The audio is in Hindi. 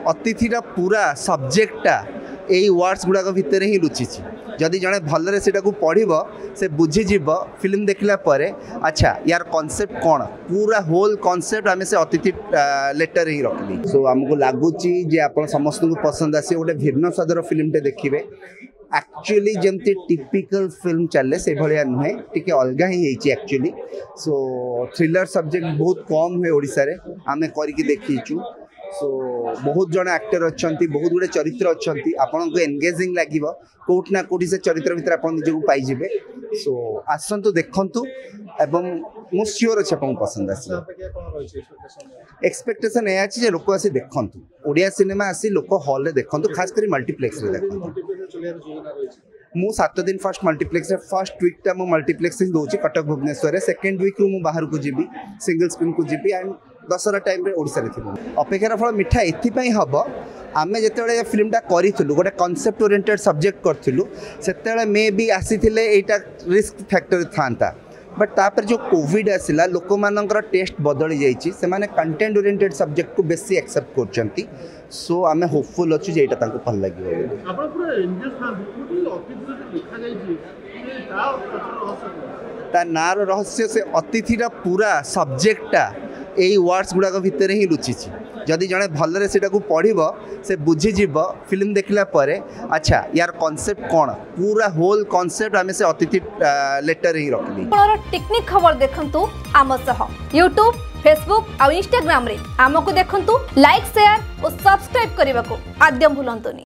अतिथिटा पूरा सब्जेक्टा यही वर्ड्स गुड़ाक भितर ही लुचि जदि जड़े भलरे से पढ़ से बुझीज फिल्म देखला परे अच्छा यार कॉन्सेप्ट कौन पूरा होल कॉन्सेप्ट आम से अतिथि लेटर ही रखली सो आमको लगुच आप समस्त को पसंद आसे गोटे भिन्न स्वादर फिल्मटे देखिए एक्चुअली जमती टिपिकल फिल्म चले से भाया नुहे टी अलग ही एक्चुअली सो थ्रिलर सब्जेक्ट बहुत कम हुए ओडिशा रे आमे करके देखीचु सो बहुत जन एक्टर अच्छा बहुत गुड़े चरित्र अच्छा आपन को एंगेजिंग लगे कौट ना कौटी से चरित्र भितर आप निजक पाइबे सो आसतु देखु एवं मु सियोर अच्छे आपको पसंद आस एक्सपेक्टेशन यह अच्छी लोक आसी देखु ओडिया सिनेमा आसी लोक हॉल देखु खास कर मल्टीप्लेक्स मु 7 दिन फर्स्ट मल्टीप्लेक्स फर्स्ट वीकटा मु मल्टीप्लेक्स ही दूसरी कटक भुवनेश्वर सेकेंड वीक रु बाहर को जीवी सिंगल स्क्रीन को जीवी एंड दशहरा टाइम ओडिशा अपेक्षार फल मिठा एथपाई हम आमे जिते फिल्मटा करूँ गोटे कॉन्सेप्ट ओरिएंटेड सब्जेक्ट करूँ से मे भी आसी एटा रिस्क फैक्टर था बट तापर जो कोविड आसला लोक मानकर टेस्ट बदली जाइए से कंटेंट ओरिएंटेड सब्जेक्ट को बेसी एक्सेप्ट कर सो आम होपफुल अच्छु जेटा भल लगे नार रहस्य से अतिथिटा पूरा सब्जेक्टा यही वर्ड्स गुड़ाक भितर ही लुचि जदि जड़े भलरे से पढ़ से बुझीज फिल्म देखला परे अच्छा यार कॉन्सेप्ट कौन पूरा होल कॉन्सेप्ट आम से अतिथि लेटर ही रखली टेक्निक खबर देखंतु आम सह यूट्यूब फेसबुक और इंस्टाग्राम रे आमको देखंतु लाइक शेयर और सब्सक्राइब करने को आद्यम भूलंतुनी।